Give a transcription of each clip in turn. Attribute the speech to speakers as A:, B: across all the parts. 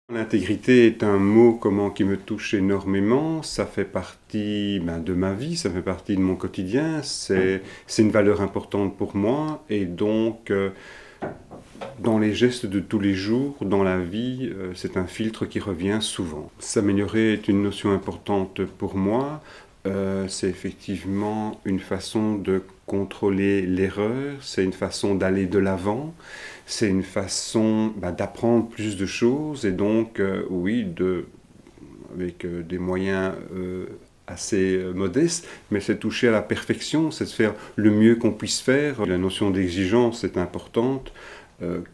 A: L'intégrité est un mot qui me touche énormément, ça fait partie de ma vie, ça fait partie de mon quotidien, c'est une valeur importante pour moi et donc dans les gestes de tous les jours, dans la vie, c'est un filtre qui revient souvent. S'améliorer est une notion importante pour moi, c'est effectivement une façon de contrôler l'erreur, c'est une façon d'aller de l'avant, c'est une façon d'apprendre plus de choses et donc, oui, avec des moyens assez modestes, mais c'est toucher à la perfection, c'est de faire le mieux qu'on puisse faire. La notion d'exigence est importante,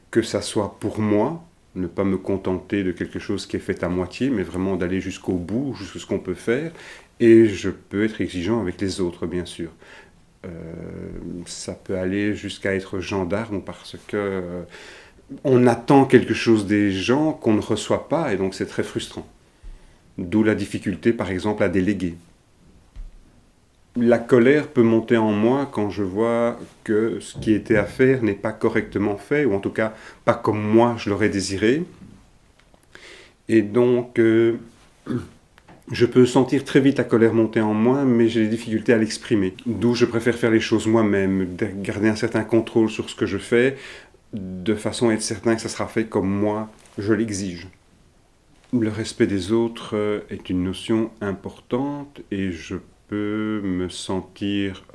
A: que ça soit pour moi, ne pas me contenter de quelque chose qui est fait à moitié, mais vraiment d'aller jusqu'au bout, jusqu'à ce qu'on peut faire. Et je peux être exigeant avec les autres, bien sûr. Ça peut aller jusqu'à être gendarme parce que on attend quelque chose des gens qu'on ne reçoit pas et donc c'est très frustrant. D'où la difficulté, par exemple, à déléguer. La colère peut monter en moi quand je vois que ce qui était à faire n'est pas correctement fait, ou en tout cas pas comme moi je l'aurais désiré. Et donc, je peux sentir très vite la colère monter en moi, mais j'ai des difficultés à l'exprimer. D'où je préfère faire les choses moi-même, garder un certain contrôle sur ce que je fais, de façon à être certain que ça sera fait comme moi je l'exige. Le respect des autres est une notion importante et je peux me sentir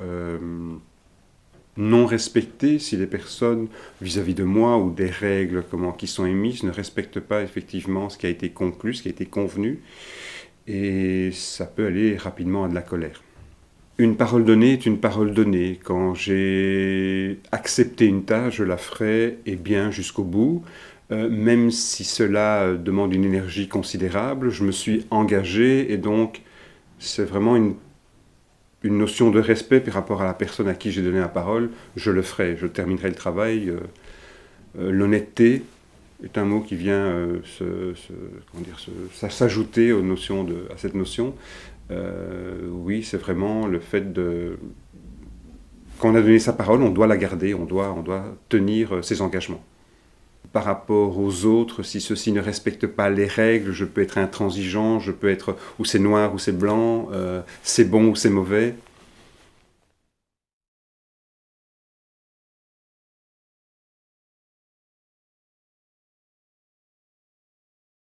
A: non respecté si les personnes vis-à-vis de moi ou des règles qui sont émises ne respectent pas effectivement ce qui a été conclu, ce qui a été convenu, et ça peut aller rapidement à de la colère. Une parole donnée est une parole donnée. Quand j'ai accepté une tâche, je la ferai et bien jusqu'au bout. Même si cela demande une énergie considérable, je me suis engagé et donc c'est vraiment une notion de respect par rapport à la personne à qui j'ai donné la parole. Je le ferai, je terminerai le travail. L'honnêteté est un mot qui vient s'ajouter à cette notion. Oui, c'est vraiment le fait quand on a donné sa parole, on doit la garder, on doit tenir ses engagements. Par rapport aux autres, si ceux-ci ne respectent pas les règles, je peux être intransigeant, je peux être ou c'est noir ou c'est blanc, c'est bon ou c'est mauvais.